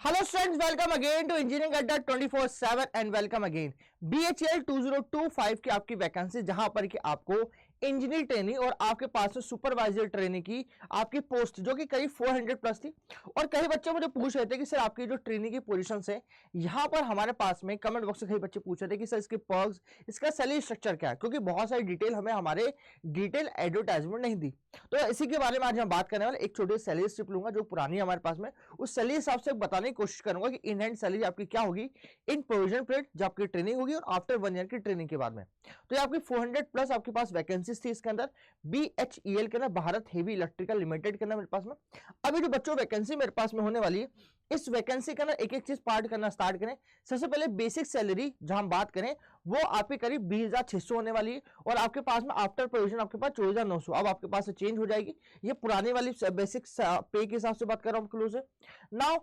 Hello students, welcome again to engineering Adda 24/7 and welcome again. BHEL 2025 की आपकी vacancy, जहां पर कि आपको इंजीनियर ट्रेनिंग और आपके पास में सुपरवाइजर ट्रेनिंग की आपकी पोस्ट जो कि करीब 400 प्लस थी। और कई बच्चे मुझे पूछ रहे थे कि सर आपकी जो ट्रेनिंग की पोजीशन है यहां पर हमारे पास में कमेंट बॉक्स में कई बच्चे पूछ रहे थे कि सर इसके पर्क्स, इसका सैलरी स्ट्रक्चर क्या है, क्योंकि बहुत सारी डिटेल हमें हमारे डिटेल एडवर्टाइजमेंट नहीं दी। तो इसी के बारे में आज हम बात करने वाले। एक छोटी सैलरी स्लिप लूंगा जो पुरानी है हमारे पास में, उस सैलरी हिसाब से बताने की कोशिश करूंगा कि इन हैंड सैलरी आपकी क्या होगी इन प्रोविजन पीरियड जब आपकी ट्रेनिंग होगी और आफ्टर 1 ईयर की ट्रेनिंग के बाद में। तो ये आपकी 400 प्लस आपके पास वैकेंसीज थी इसके अंदर। BHEL के अंदर, भारत हेवी इलेक्ट्रिकल लिमिटेड के अंदर मेरे पास में अभी जो बच्चों वैकेंसी मेरे पास में होने वाली है, इस वैकेंसी के अंदर एक एक चीज पार्ट करना स्टार्ट करें। सबसे पहले बेसिक सैलरी जहां हम बात करें वो आपकी करीब 20,600 होने वाली है और आपके पास में आफ्टर प्रोविजन आपके पास 24,900 अब आपके पास से चेंज हो जाएगी। ये पुरानी वाली बेसिक पे के हिसाब से बात कर रहा हूं क्लोज है। नाउ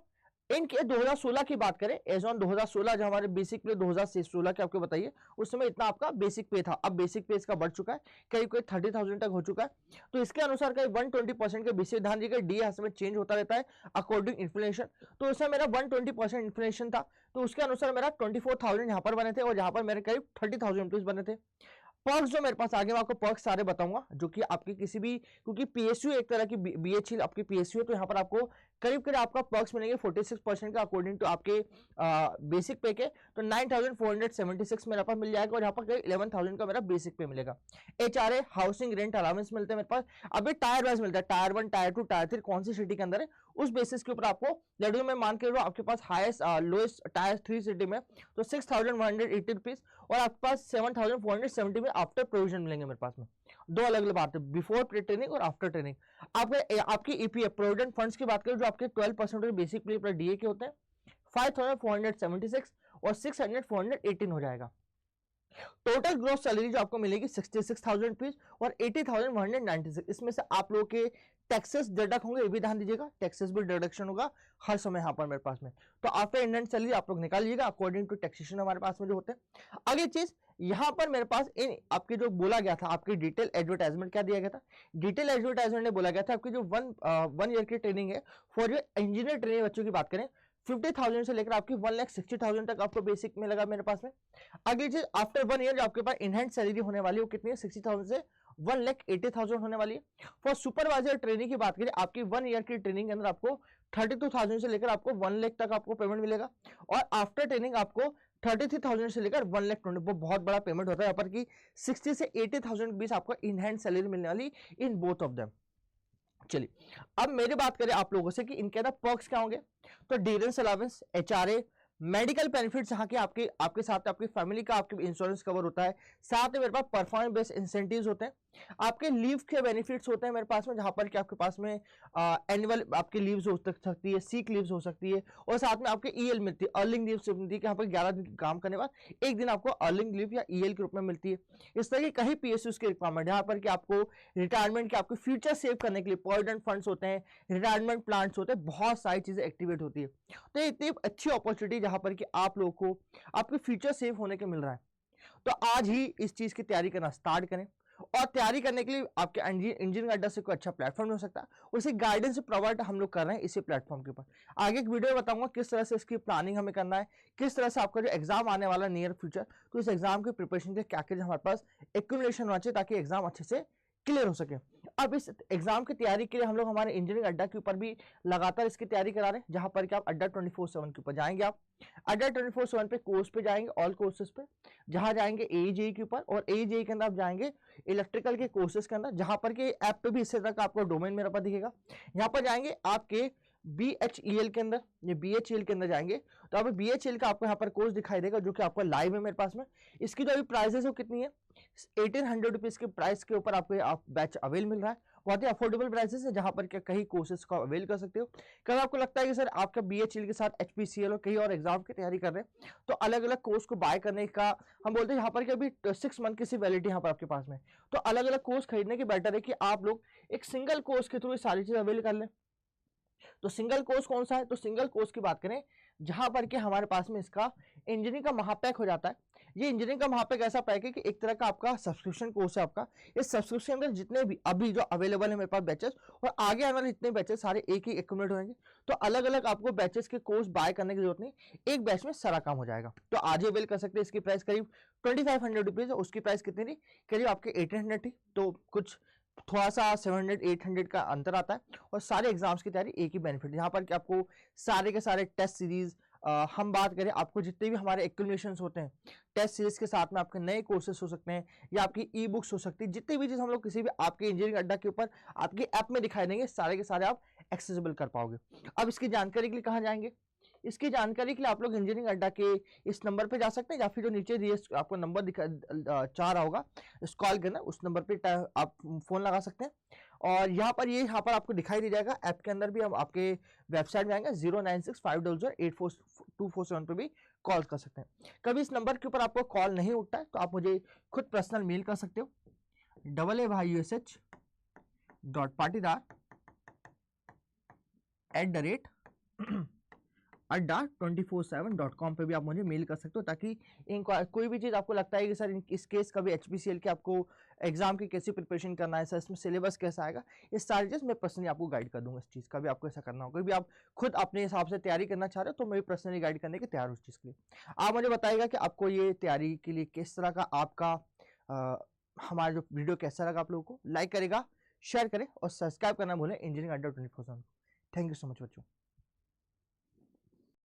इनके 2016 की बात करें, एज ऑन 2016 जो हमारे बेसिक पे 2016 के आपको बताइए, उस समय इतना आपका बेसिक पे था। अब बेसिक पे इसका बढ़ चुका है, करीब करीब 30,000 तक हो चुका है। तो इसके अनुसार करीब 120% के बेसिक ध्यान दीजिएगा, डी में चेंज होता रहता है अकॉर्डिंग इन्फ्लेशन। तो उसमें मेरा 120% इन्फ्लेशन था, तो उसके अनुसार मेरा 24,000 यहां पर बने थे और यहां पर मेरे करीब 30,000 रुपीज बने थे। पर्क्स जो मेरे पास आगे मैं आपको पर्क्स सारे बताऊंगा जो कि आपकी किसी भी, क्योंकि PSU एक तरह की BHEL आपकी PSU है, तो यहां पर आपको करीब करीब आपका पर्क्स मिलेंगे 46% का अकॉर्डिंग टू आपके बेसिक पे के। तो 9,476 मेरे पास मिल जाएगा और यहाँ पर करीब 11,000 का मेरा बेसिक पे मिलेगा। HRA हाउसिंग रेंट अलाउंस मिलते हैं मेरे पास। अभी टायर वाइज मिलता है, टायर 1, टायर 2, टायर 3 कौन सी सिटी के अंदर है उस बेसिस के ऊपर आपको लेडो में मान के आपके पास हाईएस्ट लोएस्ट टायर 3 सिटी में तो 6,180 रुपीज और आपके पास 7,470 में आफ्टर प्रोविजन मिलेंगे मेरे पास में। दो अलग अलग बात है, बिफोर ट्रेनिंग और आफ्टर ट्रेनिंग। आपकी EPF प्रोविडेंट फंड्स की बात करें जो आपके 12% बेसिक पे प्लस DA के होते हैं, 5,476 और 6,418 हो जाएगा। टोटल ग्रोस सैलरी जो आपको मिलेगी 66,000 रुपीज और 80,196। इसमें से आप लोगों के टैक्सेस डिडक्ट होंगे, ये भी ध्यान दीजिएगा, टैक्सेस भी डिडक्शन होगा हर समय यहाँ पर मेरे पास में। तो आफ्टर इंडियन सैलरी आप लोग निकाल लीजिएगा अकॉर्डिंग टू टैक्सेशन हमारे पास में जो होते हैं। अगली चीज यहां पर मेरे पास इन आपके जो बोला गया था, आपकी डिटेल एडवर्टाइजमेंट क्या दिया गया था, डिटेल एडवर्टाइजमेंट ने बोला गया था आपकी जो वन ईयर की ट्रेनिंग है फॉर जो इंजीनियर ट्रेनिंग बच्चों की बात करें 50,000 से लेकर आपकी 1,60,000 तक आपको बेसिक में लगा मेरे पास में। अगली चीज आफ्टर 1 ईयर जो आपके पास इनहैंड सैलरी होने वाली है वो कितनी है, 60,000 से 1,80,000 होने वाली है। फॉर सुपरवाइजर ट्रेनिंग की बात करें आपकी 1 ईयर की ट्रेनिंग के अंदर आपको 32,000 से लेकर आपको 1 लाख तक आपको पेमेंट मिलेगा और आफ्टर ट्रेनिंग आपको 33,000 से लेकर 1,20,000, वो बहुत बड़ा पेमेंट होता है यहाँ पर कि 60 से 80,000 के बीच आपको इनहैंड सैलरी मिलने वाली इन बोथ ऑफ देम। चलिए अब मेरी बात करें आप लोगों से कि इनके अंदर पर्क्स क्या होंगे, तो डिरेंस अलावेंस, HRA, मेडिकल बेनिफिट्स यहाँ के आपके आपके साथ आपकी फैमिली का आपके इंश्योरेंस कवर होता है, साथ में मेरे पास परफॉर्मेंस बेस्ड इंसेंटिव्स होते हैं, आपके लीव के बेनिफिट्स होते हैं मेरे पास में, जहां पर कि आपके पास में एनुअल आपकी लीव्स हो सकती है, सीक लीव्स हो सकती है और साथ में आपके EL मिलती है, अर्लिंग लीव्स मिलती है कि यहाँ पर 11 दिन काम करने बाद एक दिन आपको अर्लिंग लीव या EL के रूप में मिलती है। इस तरह की कई PSUs की रिक्वायरमेंट यहाँ पर कि आपको रिटायरमेंट के आपके फ्यूचर सेव करने के लिए प्रोविडेंट फंड्स होते हैं, रिटायरमेंट प्लान्स होते हैं, बहुत सारी चीजें एक्टिवेट होती है। तो ये इतनी अच्छी अपॉर्चुनिटी जहां पर कि आप लोगों को आपके फ्यूचर सेव होने के मिल रहा है, तो आज ही इस चीज की तैयारी करना स्टार्ट करें। और तैयारी करने के लिए आपके इंजीनियरिंग अड्डा से कोई अच्छा प्लेटफॉर्म हो सकता है, उसी गाइडेंस प्रोवाइड हम लोग कर रहे हैं इसी प्लेटफॉर्म के ऊपर। आगे एक वीडियो बताऊंगा किस तरह से इसकी प्लानिंग हमें करना है, किस तरह से आपका जो एग्जाम आने वाला नियर फ्यूचर, तो इस एग्जाम की प्रिपरेशन के क्या क्या हमारे पास एक्यूमुलेशन होना चाहिए ताकि एग्जाम अच्छे से क्लियर हो सके। अब इस एग्जाम की तैयारी के लिए हम लोग हमारे इंजीनियरिंग अड्डा के ऊपर भी लगातार इसकी तैयारी करा रहे हैं, जहां पर कि आप अड्डा 24/7 के ऊपर जाएंगे, आप अड्डा 24/7 पे कोर्स पे जाएंगे, ऑल कोर्सेज पे, जहां जाएंगे AE के ऊपर और AE के अंदर आप जाएंगे इलेक्ट्रिकल के कोर्सेज के अंदर, जहां पर के ऐप पे भी इससे तक आपको डोमेन मेरे पास दिखेगा। यहाँ पर जाएंगे आपके BHEL के अंदर, ये BHEL के अंदर जाएंगे तो आप BHEL का आपको यहाँ पर कोर्स दिखाई देगा जो कि आपको लाइव है मेरे पास में। इसकी जो अभी प्राइसेस है वो कितनी है, 1,800 रुपीज के प्राइस के ऊपर आपको बैच अवेल मिल रहा है, बहुत ही अफोर्डेबल प्राइसेस है जहां पर क्या कई कोर्सेज को अवेल कर सकते हो। कभी आपको लगता है कि सर आपका BHEL के साथ HPCL और कई और एग्जाम की तैयारी कर रहे हैं तो अलग अलग कोर्स को बाय करने का हम बोलते हैं यहाँ पर कि अभी 6 मंथ की वैलिडिटी यहाँ पर आपके पास में, तो अलग अलग कोर्स खरीदने की बेटर है कि आप लोग एक सिंगल कोर्स के थ्रू सारी चीज अवेल कर लें। तो सिंगल कोर्स कौन सा है? तो सिंगल कोर्स की बात करें जहां पर कि हमारे पास में इसका इंजीनियरिंग का महापैक हो जाता है। ये इंजीनियरिंग का महापैक ऐसा पैक है कि एक तरह का आपका सब्सक्रिप्शन कोर्स है आपका। इस सब्सक्रिप्शन में जितने भी अभी जो अवेलेबल है मेरे पास बैचेस और आगे आने वाले जितने बैचेस सारे एक ही एक्यूमुलेट होंगे। तो अलग अलग आपको बैचेस के कोर्स बाय करने की जरूरत नहीं, एक बैच में सारा काम हो जाएगा। तो आज ही अवेल कर सकते हैं। इसकी प्राइस करीब 2500 रुपीज है। उसकी प्राइस कितनी थी? करीब आपके 1800 थी। तो कुछ थोड़ा सा 700-800 का अंतर आता है और सारे एग्जाम्स की तैयारी एक ही बेनिफिट, यहाँ पर कि आपको सारे के सारे टेस्ट सीरीज, हम बात करें आपको जितने भी हमारे एक्यूमुलेशंस होते हैं टेस्ट सीरीज के साथ में आपके नए कोर्सेस हो सकते हैं या आपकी ई बुक्स हो सकती है, जितनी भी चीज हम लोग किसी भी आपके इंजीनियरिंग अड्डा के ऊपर आपके ऐप में दिखाई देंगे सारे के सारे आप एक्सेसिबल कर पाओगे। अब इसकी जानकारी के लिए कहाँ जाएंगे? इसकी जानकारी के लिए आप लोग इंजीनियरिंग अड्डा के इस नंबर पे जा सकते हैं या फिर जो नीचे आपको नंबर दिखा चाह रहा होगा कॉल करना, उस नंबर पे आप फोन लगा सकते हैं। और यहाँ पर आपको दिखाई दे जाएगा ऐप के अंदर भी। हम आपके वेबसाइट में आएंगे 0965008247 पे भी कॉल कर सकते हैं। कभी इस नंबर के ऊपर आपको कॉल नहीं उठता है तो आप मुझे खुद पर्सनल मेल कर सकते हो AAAUSH.Patidar@अड्डा247.com पे भी आप मुझे मेल कर सकते हो, ताकि कोई भी चीज़ आपको लगता है कि सर इस केस कभी HPCL के आपको एग्जाम की कैसी प्रिपरेशन करना है, सर इसमें सिलेबस कैसा आएगा, इस सारी चीज़ मैं पर्सनली आपको गाइड कर दूंगा। इस चीज़ का भी आपको ऐसा करना होगा, भी आप खुद अपने हिसाब से तैयारी करना चाह रहे हो तो मैं भी पर्सनली गाइड करने के तैयार हूँ उस चीज़ के लिए। आप मुझे बताइएगा कि आपको ये तैयारी के लिए किस तरह का आपका हमारा जो वीडियो कैसा लगा। आप लोगों को लाइक करेगा, शेयर करें और सब्सक्राइब करना भूलें engineering Adda 24/7। Thank you so much बच्चों।